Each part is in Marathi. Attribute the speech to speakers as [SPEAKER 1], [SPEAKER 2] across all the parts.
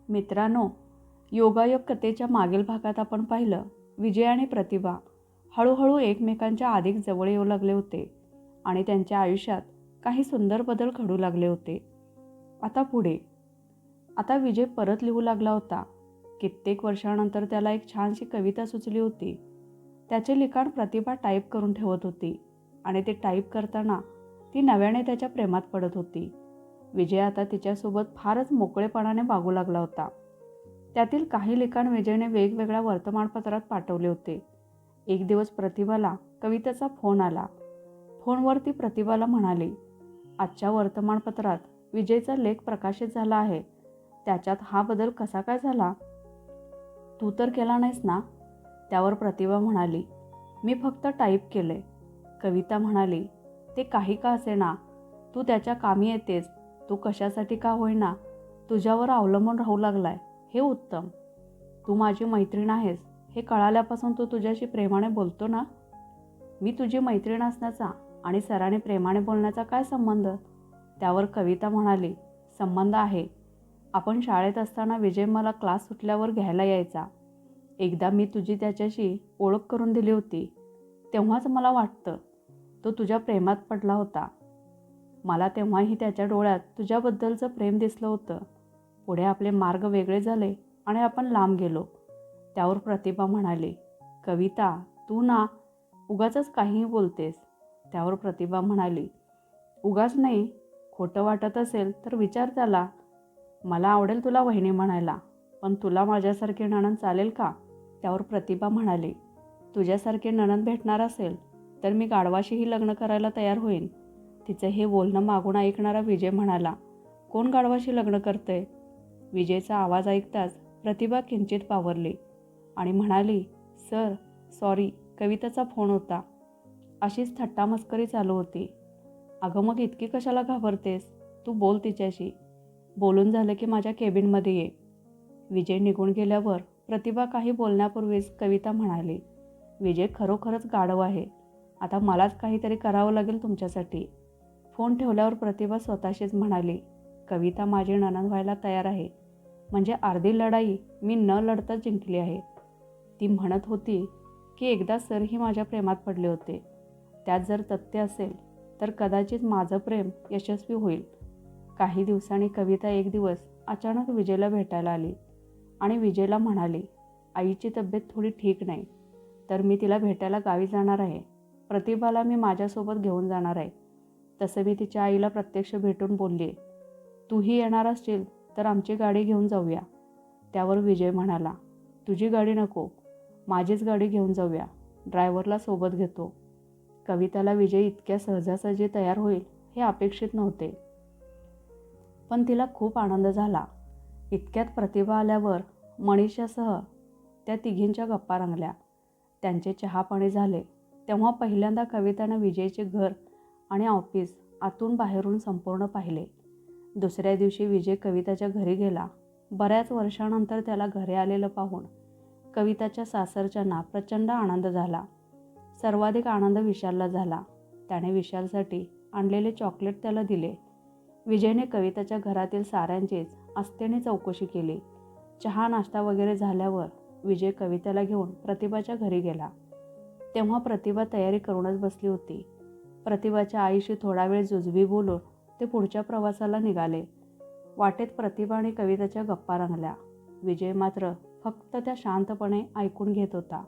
[SPEAKER 1] मित्रांनो, योगायोग कथेच्या मागील भागात आपण पाहिलं विजय आणि प्रतिभा हळूहळू एकमेकांच्या अधिक जवळ येऊ लागले होते आणि त्यांच्या आयुष्यात काही सुंदर बदल घडू लागले होते. आता विजय परत लिहू लागला होता. कित्येक वर्षानंतर त्याला एक छानशी कविता सुचली होती. त्याचे लिखाण प्रतिभा टाईप करून ठेवत होती आणि ते टाईप करताना ती नव्याने त्याच्या प्रेमात पडत होती. विजय आता तिच्यासोबत फारच मोकळेपणाने वागू लागला होता. त्यातील काही लिखाण विजयने वेगवेगळ्या वर्तमानपत्रात पाठवले होते. एक दिवस प्रतिभाला कवितेचा फोन आला. फोनवर ती प्रतिभाला म्हणाली, आजच्या वर्तमानपत्रात विजयचा लेख प्रकाशित झाला आहे. त्याच्यात हा बदल कसा काय झाला? तू तर केला नाहीस ना? त्यावर प्रतिभा म्हणाली, मी फक्त टाईप केले. कविता म्हणाली, ते काही का असेना, तू त्याच्या कामी येतेस. तू कशासाठी का होईना तुझ्यावर अवलंबून राहू लागलाय, हे उत्तम. तू माझी मैत्रीण आहेस हे कळाल्यापासून तू तुझ्याशी प्रेमाने बोलतो ना? मी तुझी मैत्रीण असण्याचा आणि सरांनी प्रेमाने बोलण्याचा काय संबंध? त्यावर कविता म्हणाली, संबंध आहे. आपण शाळेत असताना विजय मला क्लास सुटल्यावर घ्यायला यायचा. एकदा मी तुझी त्याच्याशी ओळख करून दिली होती. तेव्हाच मला वाटतं तो तुझ्या प्रेमात पडला होता. मला तेव्हाही त्याच्या डोळ्यात तुझ्याबद्दलचं प्रेम दिसलं होतं. पुढे आपले मार्ग वेगळे झाले आणि आपण लांब गेलो. त्यावर प्रतिभा म्हणाली, कविता तू ना उगाचच काहीही बोलतेस. त्यावर प्रतिभा म्हणाली, उगाच नाही, खोटं वाटत असेल तर विचार त्याला. मला आवडेल तुला वहिनी म्हणायला, पण तुला माझ्यासारखी नणंद चालेल का? त्यावर प्रतिभा म्हणाली, तुझ्यासारखी नणंद भेटणार असेल तर मी गाढवाशीही लग्न करायला तयार होईन. तिचं हे बोलणं मागून ऐकणारा विजय म्हणाला, कोण गाढवाशी लग्न करतंय? विजयचा आवाज ऐकताच प्रतिभा किंचित पावरली आणि म्हणाली, सर सॉरी, कविताचा फोन होता. अशीच थट्टामस्करी चालू होती. अगं मग इतकी कशाला घाबरतेस? तू बोल तिच्याशी. बोलून झालं की माझ्या केबिनमध्ये ये. विजय निघून गेल्यावर प्रतिभा काही बोलण्यापूर्वीच कविता म्हणाली, विजय खरोखरच गाढव आहे. आता मलाच काहीतरी करावं लागेल तुमच्यासाठी. फोन ठेवल्यावर प्रतिभा स्वतःशीच म्हणाली, कविता माझी नणंद व्हायला तयार आहे. म्हणजे अर्धी लढाई मी न लढताच जिंकली आहे. ती म्हणत होती की एकदा सरही माझ्या प्रेमात पडले होते. त्यात जर तथ्य असेल तर कदाचित माझं प्रेम यशस्वी होईल. काही दिवसांनी कविता एक दिवस अचानक विजयला भेटायला आली आणि विजयला म्हणाली, आईची तब्येत थोडी ठीक नाही, तर मी तिला भेटायला गावी जाणार आहे. प्रतिभाला मी माझ्यासोबत घेऊन जाणार आहे. तसं मी तिच्या आईला प्रत्यक्ष भेटून बोलली आहे. तूही येणार असशील तर आमची गाडी घेऊन जाऊया. त्यावर विजय म्हणाला, तुझी गाडी नको, माझीच गाडी घेऊन जाऊया. ड्रायव्हरला सोबत घेतो. कविताला विजय इतक्या सहजासहजी तयार होईल हे अपेक्षित नव्हते, पण तिला खूप आनंद झाला. इतक्यात प्रतिभा आल्यावर मनीषासह त्या तिघींच्या गप्पा रंगल्या. त्यांचे चहापाणी झाले तेव्हा पहिल्यांदा कवितानं विजयचे घर आणि ऑफिस आतून बाहेरून संपूर्ण पाहिले. दुसऱ्या दिवशी विजय कविताच्या घरी गेला. बऱ्याच वर्षानंतर त्याला घरी आलेलं पाहून कविताच्या सासरच्यांना प्रचंड आनंद झाला. सर्वाधिक आनंद विशालला झाला. त्याने विशालसाठी आणलेले चॉकलेट त्याला दिले. विजयने कविताच्या घरातील साऱ्यांचीच आस्थेने चौकशी केली. चहा नाश्ता वगैरे झाल्यावर विजय कविताला घेऊन प्रतिभाच्या घरी गेला. तेव्हा प्रतिभा तयारी करूनच बसली होती. प्रतिभाच्या आईशी थोडा वेळ जुजबी बोलून ते पुढच्या प्रवासाला निघाले. वाटेत प्रतिभा आणि कविताच्या गप्पा रंगल्या. विजय मात्र फक्त त्या शांतपणे ऐकून घेत होता.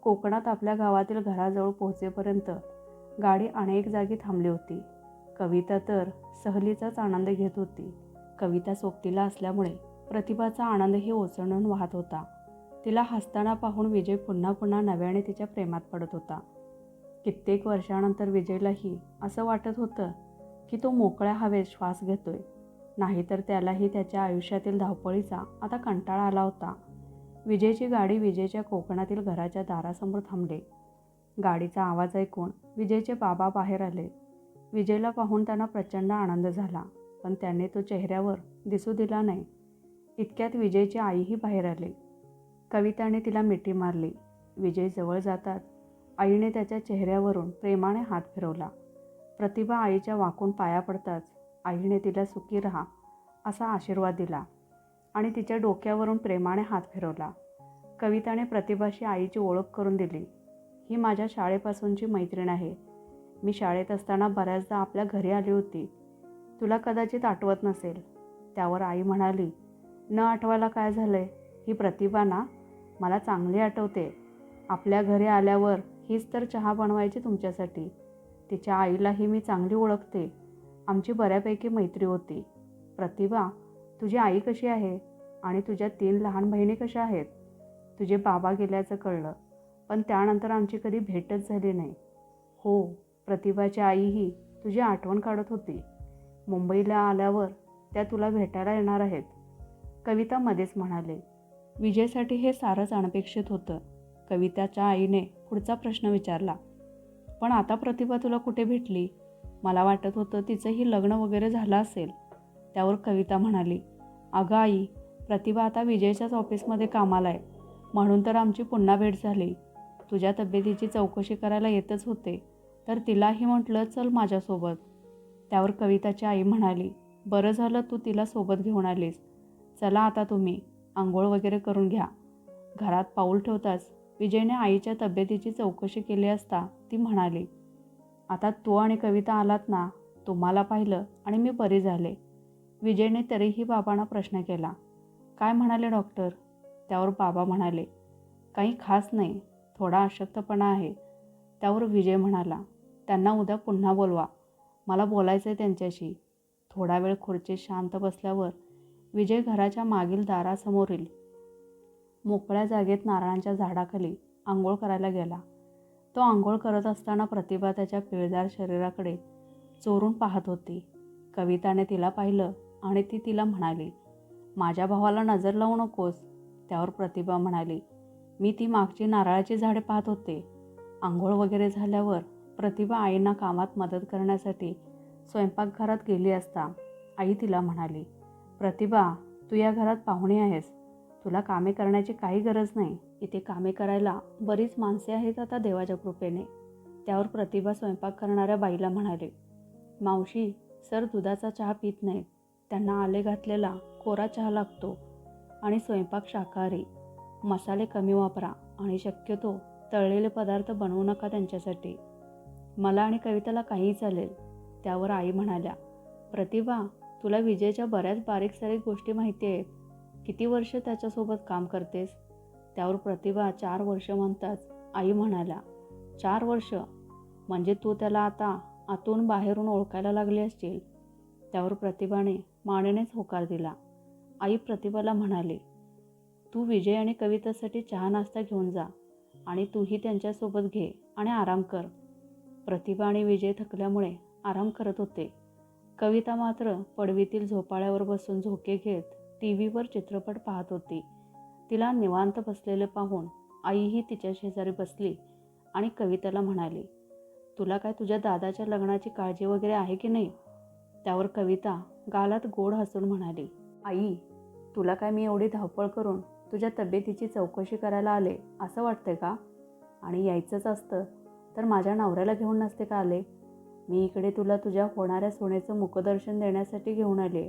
[SPEAKER 1] कोकणात आपल्या गावातील घराजवळ पोहोचेपर्यंत गाडी अनेक जागी थांबली होती. कविता तर सहलीचाच आनंद घेत होती. कविता सोबतीला असल्यामुळे प्रतिभाचा आनंदही ओसंडून वाहत होता. तिला हसताना पाहून विजय पुन्हा पुन्हा नव्याने तिच्या प्रेमात पडत होता. कित्येक वर्षानंतर विजयलाही असं वाटत होतं की तो मोकळ्या हवेत श्वास घेतोय. नाहीतर त्यालाही त्याच्या आयुष्यातील धावपळीचा आता कंटाळा आला होता. विजयची गाडी विजयच्या कोकणातील घराच्या दारासमोर थांबली. गाडीचा आवाज ऐकून विजयचे बाबा बाहेर आले. विजयला पाहून त्यांना प्रचंड आनंद झाला, पण त्याने तो चेहऱ्यावर दिसू दिला नाही. इतक्यात विजयची आईही बाहेर आली. कविताने तिला मिठी मारली. विजय जवळ जाताच आईने त्याच्या चेहऱ्यावरून प्रेमाने हात फिरवला. प्रतिभा आईच्या वाकून पाया पडताच आईने तिला सुखी राहा असा आशीर्वाद दिला. आणि तिच्या डोक्यावरून प्रेमाने हात फिरवला. कविताने प्रतिभाशी आईची ओळख करून दिली. ही माझ्या शाळेपासूनची मैत्रीण आहे. मी शाळेत असताना बऱ्याचदा आपल्या घरी आली होती. तुला कदाचित आठवत नसेल. त्यावर आई म्हणाली, न आठवायला काय झालंय? ही प्रतिभा ना, मला चांगली आठवते. आपल्या घरी आल्यावर हीच तर चहा बनवायची तुमच्यासाठी. तिच्या आईलाही मी चांगली ओळखते. आमची बऱ्यापैकी मैत्री होती. प्रतिभा, तुझी आई कशी आहे? आणि तुझ्या 3 लहान बहिणी कशा आहेत? तुझे बाबा गेल्याचं कळलं, पण त्यानंतर आमची कधी भेटच झाली नाही. हो, प्रतिभाची आईही तुझी आठवण काढत होती. मुंबईला आल्यावर त्या तुला भेटायला येणार आहेत. कविता मध्येच म्हणाले. विजयसाठी हे सारंच अनपेक्षित होतं. कविताच्या आईने पुढचा प्रश्न विचारला, पण आता प्रतिभा तुला कुठे भेटली? मला वाटत होतं तिचंही लग्न वगैरे झालं असेल. त्यावर कविता म्हणाली, अगं आई, प्रतिभा आता विजयच्याच ऑफिसमध्ये कामाला आहे. म्हणून तर आमची पुन्हा भेट झाली. तुझ्या तब्येतीची चौकशी करायला येतच होते, तर तिलाही म्हटलं चल माझ्यासोबत. त्यावर कविताची आई म्हणाली, बरं झालं तू तिला सोबत घेऊन आलीस. चला आता तुम्ही आंघोळ वगैरे करून घ्या. घरात पाऊल ठेवताच विजयने आईच्या तब्येतीची चौकशी केली असता ती म्हणाली, आता तू आणि कविता आलात ना, तुम्हाला पाहिलं आणि मी बरी झाले. विजयने तरीही बाबांना प्रश्न केला, काय म्हणाले डॉक्टर? त्यावर बाबा म्हणाले, काही खास नाही, थोडा अशक्तपणा आहे. त्यावर विजय म्हणाला, त्यांना उद्या पुन्हा बोलवा, मला बोलायचं आहे त्यांच्याशी. थोडा वेळ खुर्चीत शांत बसल्यावर विजय घराच्या मागील दारासमोरील मोकळ्या जागेत नारळांच्या झाडाखाली आंघोळ करायला गेला. तो आंघोळ करत असताना प्रतिभा त्याच्या पिळदार शरीराकडे चोरून पाहत होती. कविताने तिला पाहिलं आणि ती तिला म्हणाली, माझ्या भावाला नजर लावू नकोस. त्यावर प्रतिभा म्हणाली, मी ती मागची नारळाची झाडे पाहत होते. आंघोळ वगैरे झाल्यावर प्रतिभा आईंना कामात मदत करण्यासाठी स्वयंपाकघरात गेली असता आई तिला म्हणाली, प्रतिभा, तू या घरात पाहुणी आहेस. तुला कामे करण्याची काही गरज नाही. इथे कामे करायला बरीच माणसे आहेत आता देवाच्या कृपेने. त्यावर प्रतिभा स्वयंपाक करणाऱ्या बाईला म्हणाले, मावशी, सर दुधाचा चहा पित नाहीत. त्यांना आले घातलेला कोरा चहा लागतो आणि स्वयंपाक शाकाहारी. मसाले कमी वापरा आणि शक्यतो तळलेले पदार्थ बनवू नका त्यांच्यासाठी. मला आणि कविताला काहीही चालेल. त्यावर आई म्हणाल्या, प्रतिभा, तुला विजयच्या बऱ्याच बारीक सारीक गोष्टी माहिती आहेत. किती वर्ष त्याच्यासोबत काम करतेस? त्यावर प्रतिभा 4 वर्ष म्हणताच आई म्हणाल्या, 4 वर्ष? म्हणजे तू त्याला आता आतून बाहेरून ओळखायला लागली असशील. त्यावर प्रतिभाने मानेनेच होकार दिला. आई प्रतिभाला म्हणाली, तू विजय आणि कवितासाठी चहा नाश्ता घेऊन जा आणि तूही त्यांच्यासोबत घे आणि आराम कर. प्रतिभा आणि विजय थकल्यामुळे आराम करत होते. कविता मात्र पडवीतील झोपाळ्यावर बसून झोके घेत टीव्हीवर चित्रपट पाहत होती. तिला निवांत बसलेले पाहून आईही तिच्या शेजारी बसली आणि कविताला म्हणाली, तुला काय तुझ्या दादाच्या लग्नाची काळजी वगैरे आहे की नाही? त्यावर कविता गालात गोड हसून म्हणाली, आई, तुला काय मी एवढी धावपळ करून तुझ्या तब्येतीची चौकशी करायला आले असं वाटतंय का? आणि यायचंच असतं तर माझ्या नवऱ्याला घेऊन नसते का आले? मी इकडे तुला तुझ्या होणाऱ्या सोन्याचं मुखदर्शन देण्यासाठी घेऊन आले.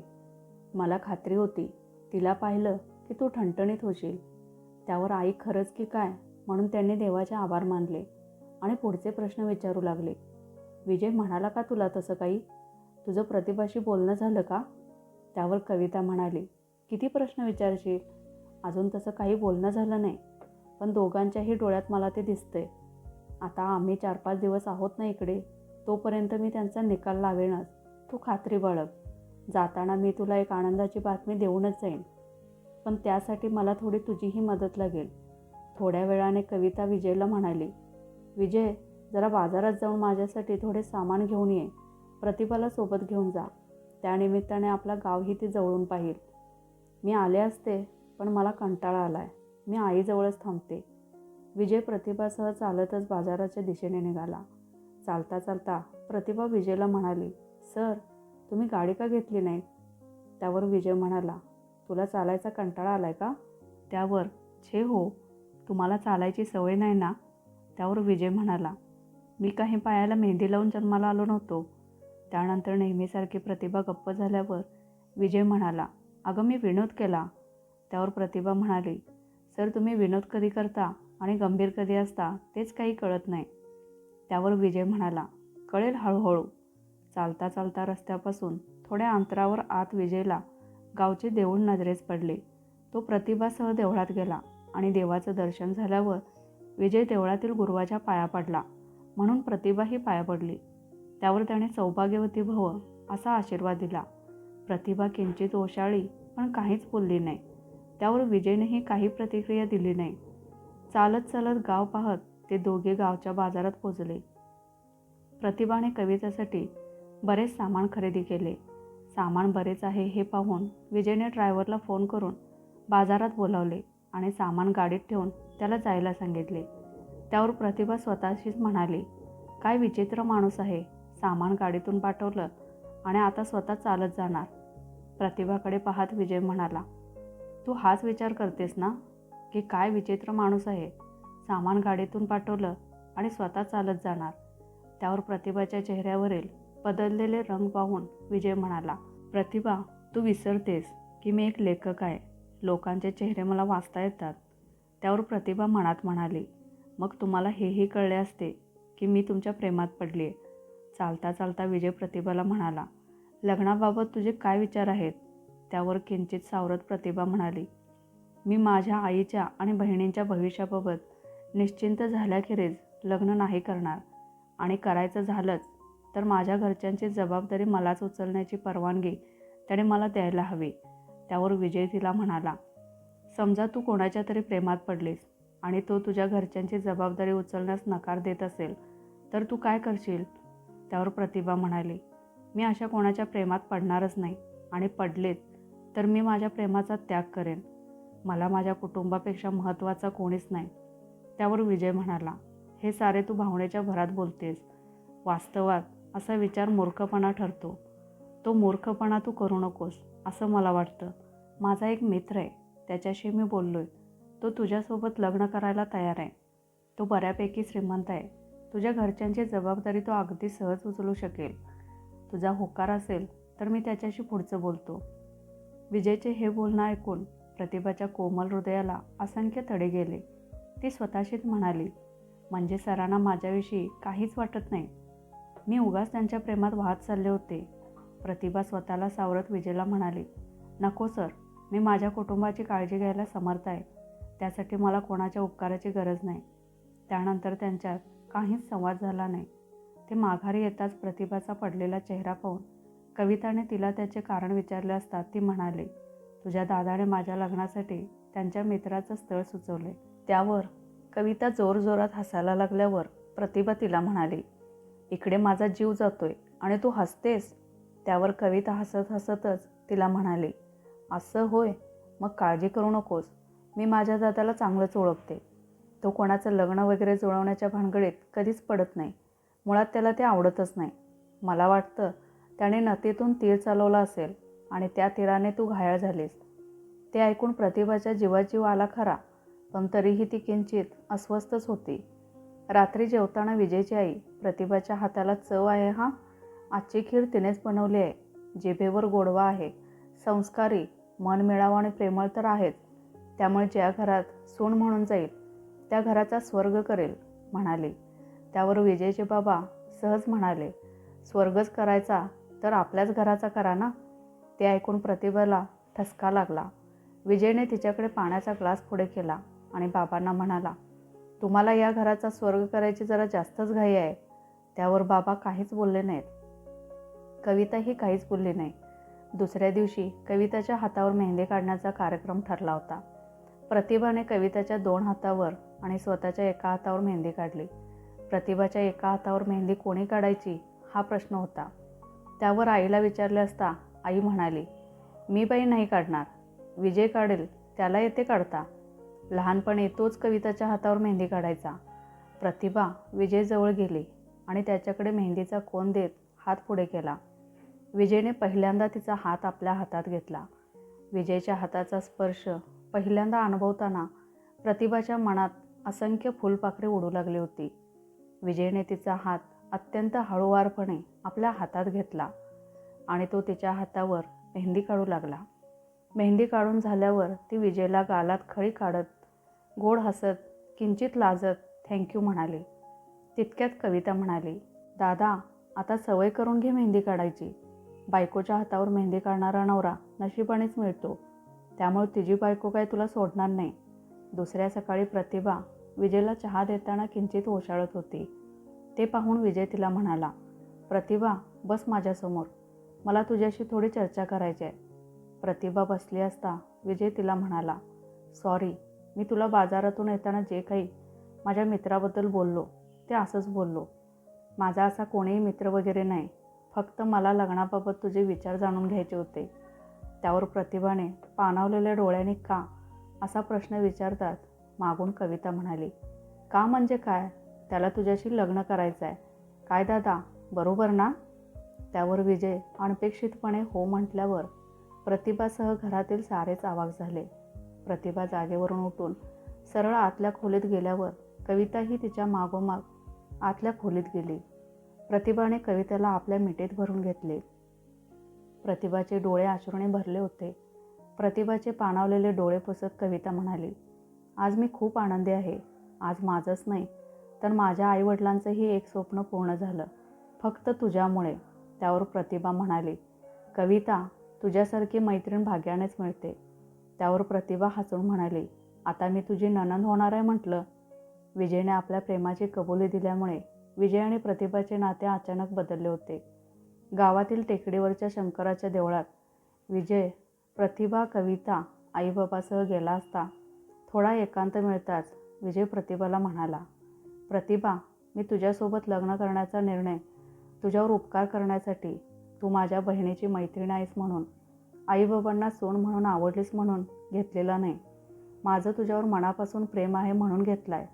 [SPEAKER 1] मला खात्री होती तिला पाहिलं की तू ठणठणीत होशील. त्यावर आई खरंच की काय म्हणून त्यांनी देवाचे आभार मानले आणि पुढचे प्रश्न विचारू लागले. विजय म्हणाला का तुला तसं काही? तुझं प्रतिभाशी बोलणं झालं का? त्यावर कविता म्हणाली, किती प्रश्न विचारशील? अजून तसं काही बोलणं झालं नाही, पण दोघांच्याही डोळ्यात मला ते दिसतंय. आता आम्ही 4-5 दिवस आहोत ना इकडे, तोपर्यंत मी त्यांचा निकाल लावेनच. तू खात्री बाळग. जाताना मी तुला एक आनंदाची बातमी देऊनच जाईन, पण त्यासाठी मला थोडी तुझीही मदत लागेल. थोड्या वेळाने कविता विजयला म्हणाली, विजय, जरा बाजारात जाऊन माझ्यासाठी थोडे सामान घेऊन ये. प्रतिभाला सोबत घेऊन जा. त्यानिमित्ताने आपला गावही ती जवळून पाहिल. मी आले असते, पण मला कंटाळा आलाय. मी आईजवळच थांबते. विजय प्रतिभासह चालतच बाजाराच्या दिशेने निघाला. चालता चालता प्रतिभा विजयला म्हणाली, सर, तुम्ही गाडी का घेतली नाही? त्यावर विजय म्हणाला, तुला चालायचा कंटाळा आलाय का? त्यावर, छे हो, तुम्हाला चालायची सवय नाही ना? त्यावर विजय म्हणाला, मी काही पायाला मेहंदी लावून जन्माला आलो नव्हतो. त्यानंतर नेहमीसारखी प्रतिभा गप्प झाल्यावर विजय म्हणाला, अगं मी विनोद केला. त्यावर प्रतिभा म्हणाली, सर तुम्ही विनोद कधी करता आणि गंभीर कधी असता तेच काही कळत नाही. त्यावर विजय म्हणाला, कळेल हळूहळू. चालता चालता रस्त्यापासून थोड्या अंतरावर आत विजयला गावचे देऊळ नजरेस पडले. तो प्रतिभासह देवळात गेला आणि देवाचं दर्शन झाल्यावर विजय देवळातील गुरुवाच्या पाया पडला, म्हणून प्रतिभाही पाया पडली. त्यावर त्याने सौभाग्यवती भव असा आशीर्वाद दिला. प्रतिभा किंचित ओशाळी पण काहीच बोलली नाही. त्यावर विजयनेही काही प्रतिक्रिया दिली नाही. चालत चालत गाव पाहत ते दोघे गावच्या बाजारात पोचले. प्रतिभाने कवितेसाठी बरेच सामान खरेदी केले. सामान बरेच आहे हे पाहून विजयने ड्रायव्हरला फोन करून बाजारात बोलावले आणि सामान गाडीत ठेवून त्याला जायला सांगितले. त्यावर प्रतिभा स्वतःशीच म्हणाली, काय विचित्र माणूस आहे, सामान गाडीतून पाठवलं आणि आता स्वतः चालत जाणार. प्रतिभाकडे पाहत विजय म्हणाला, तू हाच विचार करतेस ना की काय विचित्र माणूस आहे, सामान गाडीतून पाठवलं आणि स्वतः चालत जाणार. त्यावर प्रतिभाच्या चेहऱ्यावरील बदललेले रंग पाहून विजय म्हणाला, प्रतिभा तू विसरतेस की मी एक लेखक आहे, लोकांचे चेहरे मला वाचता येतात. त्यावर प्रतिभा मनात म्हणाली, मग तुम्हाला हेही कळले असते की मी तुमच्या प्रेमात पडली आहे. चालता चालता विजय प्रतिभाला म्हणाला, लग्नाबाबत तुझे काय विचार आहेत. त्यावर किंचित सावरत प्रतिभा म्हणाली, मी माझ्या आईच्या आणि बहिणींच्या भविष्याबाबत निश्चिंत झाल्याखेरीज लग्न नाही करणार आणि करायचं झालंच तर माझ्या घरच्यांची जबाबदारी मलाच उचलण्याची परवानगी त्याने मला द्यायला हवी. त्यावर विजय तिला म्हणाला, समजा तू कोणाच्या तरी प्रेमात पडलीस आणि तो तुझ्या घरच्यांची जबाबदारी उचलण्यास नकार देत असेल तर तू काय करशील. त्यावर प्रतिभा म्हणाली, मी अशा कोणाच्या प्रेमात पडणारच नाही आणि पडलेत तर मी माझ्या प्रेमाचा त्याग करेन. मला माझ्या कुटुंबापेक्षा महत्त्वाचा कोणीच नाही. त्यावर विजय म्हणाला, हे सारे तू भावनेच्या भरात बोलतेस. वास्तवात असा विचार मूर्खपणा ठरतो. तो मूर्खपणा तू करू नकोस असं मला वाटतं. माझा एक मित्र आहे, त्याच्याशी मी बोललोय. तो तुझ्यासोबत लग्न करायला तयार आहे. तो बऱ्यापैकी श्रीमंत आहे. तुझ्या घरच्यांची जबाबदारी तो अगदी सहज उचलू शकेल. तुझा होकार असेल तर मी त्याच्याशी पुढचं बोलतो. विजयचे हे बोलणं ऐकून प्रतिभाच्या कोमल हृदयाला असंख्य तडे गेले. ती स्वतःशीच म्हणाली, म्हणजे सरांना माझ्याविषयी काहीच वाटत नाही. मी उगाच त्यांच्या प्रेमात वाहत चालले होते. प्रतिभा स्वतःला सावरत विजयला म्हणाली, नको सर, मी माझ्या कुटुंबाची काळजी घ्यायला समर्थ आहे. त्यासाठी मला कोणाच्या उपकाराची गरज नाही. त्यानंतर त्यांच्यात काहीच संवाद झाला नाही. ते माघारी येताच प्रतिभाचा पडलेला चेहरा पाहून कविताने तिला त्याचे कारण विचारले असता ती म्हणाली, तुझ्या दादाने माझ्या लग्नासाठी त्यांच्या मित्राचं स्थळ सुचवले. त्यावर कविता जोरजोरात हसायला लागल्यावर प्रतिभा तिला म्हणाली, इकडे माझा जीव जातोय आणि तू हसतेस. त्यावर कविता हसत हसतच तिला म्हणाली, असं होय, मग काळजी करू नकोस. मी माझ्या दादाला चांगलंच ओळखते. तो कोणाचं लग्न वगैरे जुळवण्याच्या भानगडीत कधीच पडत नाही. मुळात त्याला ते आवडतच नाही. मला वाटतं त्याने नतीतून तीर चालवला असेल आणि त्या तीराने तू घायाळ झालीस. ते ऐकून प्रतिभाच्या जीवात जीव आला खरा, पण तरीही ती किंचित अस्वस्थच होती. रात्री जेवताना विजयची आई, प्रतिभाच्या हाताला चव आहे हां, आजची खीर तिनेच बनवली आहे. जिभेवर गोडवा आहे, संस्कारी, मन मिळावं आणि प्रेमळ तर आहेच. त्यामुळे ज्या घरात सून म्हणून जाईल त्या घराचा स्वर्ग करेल म्हणाली. त्यावर विजयचे बाबा सहज म्हणाले, स्वर्गच करायचा तर आपल्याच घराचा करा ना. ते ऐकून प्रतिभाला ठसका लागला. विजयने तिच्याकडे पाण्याचा ग्लास पुढे केला आणि बाबांना म्हणाला, तुम्हाला या घराचा स्वर्ग करायची जरा जास्तच घाई आहे. त्यावर बाबा काहीच बोलले नाहीत. कविताही काहीच बोलली नाही. दुसऱ्या दिवशी कविताच्या हातावर मेहंदी काढण्याचा कार्यक्रम ठरला होता. प्रतिभाने कविताच्या 2 हातावर आणि स्वतःच्या एका हातावर मेहंदी काढली. प्रतिभाच्या एका हातावर मेहंदी कोणी काढायची हा प्रश्न होता. त्यावर आईला विचारले असता आई म्हणाली, मी बाई नाही काढणार, विजय काढेल, त्याला येते काढता. लहानपणी तोच कविताच्या हातावर मेहंदी काढायचा. प्रतिभा विजयजवळ गेली आणि त्याच्याकडे मेहंदीचा कोन देत हात पुढे केला. विजयने पहिल्यांदा तिचा हात आपल्या हातात घेतला. विजयच्या हाताचा स्पर्श पहिल्यांदा अनुभवताना प्रतिभाच्या मनात असंख्य फुलपाखरे उडू लागली होती. विजयने तिचा हात अत्यंत हळूवारपणे आपल्या हातात घेतला आणि तो तिच्या हातावर मेहंदी काढू लागला. मेहंदी काढून झाल्यावर ती विजयला गालात खळी काढत, गोड हसत, किंचित लाजत थँक्यू म्हणाली. तितक्यात कविता म्हणाली, दादा आता सवय करून घे मेहंदी काढायची. बायकोच्या हातावर मेहंदी काढणारा नवरा नशिबानेच मिळतो, त्यामुळे तुझी बायको काय तुला सोडणार नाही. दुसऱ्या सकाळी प्रतिभा विजयला चहा देताना किंचित ओशाळत होती. ते पाहून विजय तिला म्हणाला, प्रतिभा बस माझ्यासमोर, मला तुझ्याशी थोडी चर्चा करायची आहे. प्रतिभा बसली असता विजय तिला म्हणाला, सॉरी, मी तुला बाजारातून येताना जे काही माझ्या मित्राबद्दल बोललो ते असंच बोललो. माझा असा कोणीही मित्र वगैरे नाही, फक्त मला लग्नाबाबत तुझे विचार जाणून घ्यायचे होते. त्यावर प्रतिभाने पाणावलेल्या डोळ्यांनी का असा प्रश्न विचारतात मागून कविता म्हणाली, का म्हणजे काय? त्याला तुझ्याशी लग्न करायचं आहे काय दादा, बरोबर ना? त्यावर विजय अनपेक्षितपणे हो म्हटल्यावर प्रतिभासह घरातील सारेच अवाक झाले. प्रतिभा जागेवरून उठून सरळ आतल्या खोलीत गेल्यावर कविताही तिच्या मागोमाग आतल्या खोलीत गेली. प्रतिभाने कवितेला आपल्या मिठीत भरून घेतले. प्रतिभाचे डोळे अश्रूने भरले होते. प्रतिभाचे पाणावलेले डोळे पुसत कविता म्हणाली, आज मी खूप आनंदी आहे. आज माझंच नाही तर माझ्या आईवडिलांचंही एक स्वप्न पूर्ण झालं, फक्त तुझ्यामुळे. त्यावर प्रतिभा म्हणाली, कविता तुझ्यासारखी मैत्रीण भाग्यानेच मिळते. त्यावर प्रतिभा हसून म्हणाली, आता मी तुझी नणंद होणार आहे म्हटलं. विजयने आपल्या प्रेमाची कबुली दिल्यामुळे विजय आणि प्रतिभाचे नाते अचानक बदलले होते. गावातील टेकडीवरच्या शंकराच्या देवळात विजय, प्रतिभा, कविता आईबाबासह गेला असता थोडा एकांत मिळताच विजय प्रतिभाला म्हणाला, प्रतिभा मी तुझ्यासोबत लग्न करण्याचा निर्णय तुझ्यावर उपकार करण्यासाठी, तू माझ्या बहिणीची मैत्रीण आहेस म्हणून, आईबाबांना सून म्हणून आवडलीस म्हणून घेतलेला नाही. माझं तुझ्यावर मनापासून प्रेम आहे म्हणून घेतलं आहे.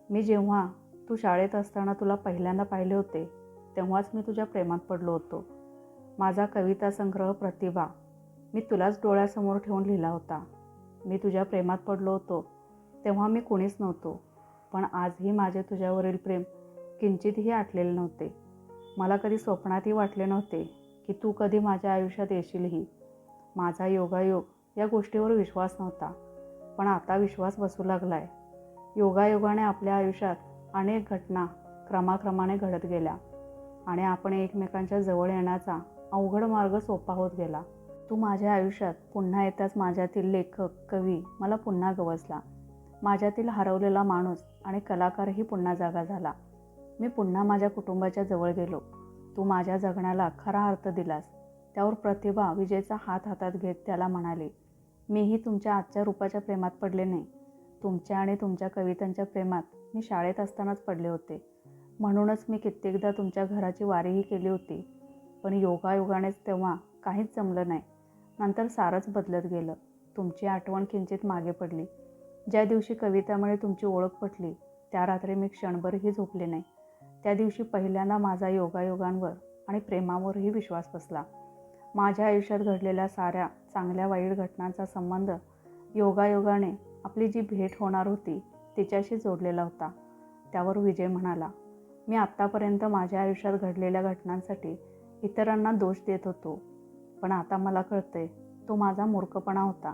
[SPEAKER 1] मी जेव्हा तू शाळेत असताना तुला पहिल्यांदा पाहिले होते तेव्हाच मी तुझ्या प्रेमात पडलो होतो. माझा कविता संग्रह प्रतिभा मी तुलाच डोळ्यासमोर ठेवून लिहिला होता. मी तुझ्या प्रेमात पडलो होतो तेव्हा मी कुणीच नव्हतो, पण आजही माझे तुझ्यावरील प्रेम किंचितही आटलेले नव्हते. मला कधी स्वप्नातही वाटले नव्हते की तू कधी माझ्या आयुष्यात येशीलही. माझा योगायोग या गोष्टीवर विश्वास नव्हता, पण आता विश्वास बसू लागला आहे. योगायोगाने आपल्या आयुष्यात अनेक घटना क्रमाक्रमाने घडत गेल्या आणि आपण एकमेकांच्या जवळ येण्याचा अवघड मार्ग सोपा होत गेला. तू माझ्या आयुष्यात पुन्हा येताच माझ्यातील लेखक, कवी मला पुन्हा गवसला. माझ्यातील हरवलेला माणूस आणि कलाकारही पुन्हा जागा झाला. मी पुन्हा माझ्या कुटुंबाच्या जवळ गेलो. तू माझ्या जगण्याला खरा अर्थ दिलास. त्यावर प्रतिभा विजयचा हात हातात घेत त्याला म्हणाली, मीही तुमच्या आजच्या रूपाच्या प्रेमात पडले नाही. तुमच्या आणि तुमच्या कवितांच्या प्रेमात मी शाळेत असतानाच पडले होते. म्हणूनच मी कित्येकदा तुमच्या घराची वारीही केली होती. पण योगायोगानेच तेव्हा काहीच जमलं नाही. नंतर सारंच बदलत गेलं. तुमची आठवण किंचित मागे पडली. ज्या दिवशी कवितामुळे तुमची ओळख पटली त्या रात्री मी क्षणभरही झोपले नाही. त्या दिवशी पहिल्यांदा माझा योगायोगांवर आणि प्रेमावरही विश्वास बसला. माझ्या आयुष्यात घडलेल्या साऱ्या चांगल्या वाईट घटनांचा संबंध योगायोगाने आपली जी भेट होणार होती तिच्याशी जोडलेला होता. त्यावर विजय म्हणाला, मी आत्तापर्यंत माझ्या आयुष्यात घडलेल्या घटनांसाठी इतरांना दोष देत होतो, पण आता मला कळतंय तो माझा मूर्खपणा होता.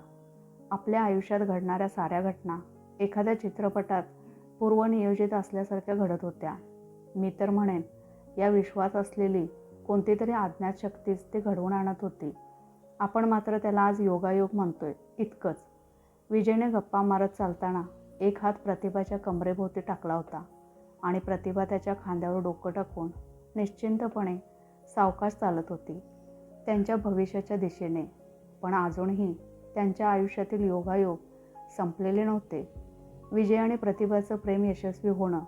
[SPEAKER 1] आपल्या आयुष्यात घडणाऱ्या साऱ्या घटना एखाद्या चित्रपटात पूर्वनियोजित असल्यासारख्या घडत होत्या. मी तर म्हणेन या विश्वास असलेली कोणती तरी अज्ञात शक्तीच ते घडवून आणत होती. आपण मात्र त्याला आज योगायोग म्हणतोय इतकंच. विजयने गप्पा मारत चालताना एक हात प्रतिभाच्या कमरेभोवती टाकला होता आणि प्रतिभा त्याच्या खांद्यावर डोकं टाकून निश्चिंतपणे सावकाश चालत होती त्यांच्या भविष्याच्या दिशेने. पण अजूनही त्यांच्या आयुष्यातील योगायोग संपलेले नव्हते. विजय आणि प्रतिभाचं प्रेम यशस्वी होणं,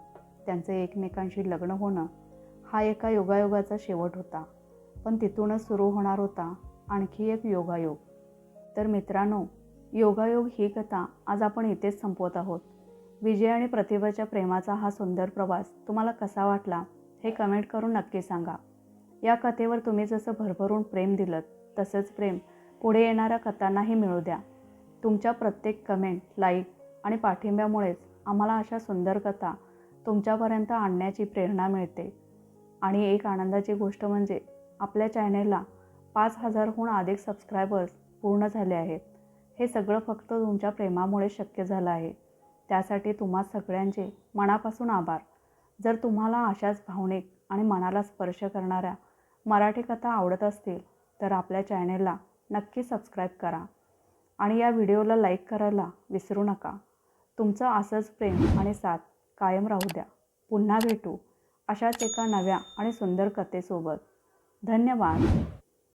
[SPEAKER 1] त्यांचं एकमेकांशी लग्न होणं हा एका योगायोगाचा शेवट होता. पण तिथूनच सुरू होणार होता आणखी एक योगायोग. तर मित्रांनो, योगायोग ही कथा आज आपण इथेच संपवत आहोत. विजय आणि प्रतिभाच्या प्रेमाचा हा सुंदर प्रवास तुम्हाला कसा वाटला हे कमेंट करून नक्की सांगा. या कथेवर तुम्ही जसं भरभरून प्रेम दिलं तसंच प्रेम पुढे येणाऱ्या कथांनाही मिळू द्या. तुमच्या प्रत्येक कमेंट, लाईक आणि पाठिंब्यामुळेच आम्हाला अशा सुंदर कथा तुमच्यापर्यंत आणण्याची प्रेरणा मिळते. आणि एक आनंदाची गोष्ट म्हणजे आपल्या चॅनेलला 5,000हून अधिक सबस्क्रायबर्स पूर्ण झाले आहेत. हे सगळं फक्त तुमच्या प्रेमामुळे शक्य झालं आहे. त्यासाठी तुम्हा सगळ्यांचे मनापासून आभार. जर तुम्हाला अशाच भावनिक आणि मनाला स्पर्श करणाऱ्या मराठी कथा आवडत असतील तर आपल्या चॅनेलला नक्की सबस्क्राईब करा आणि या व्हिडिओला लाईक करायला विसरू नका. तुमचं असंच प्रेम आणि साथ कायम राहू द्या. पुन्हा भेटू अशाच एका नव्या आणि सुंदर कथेसोबत. धन्यवाद.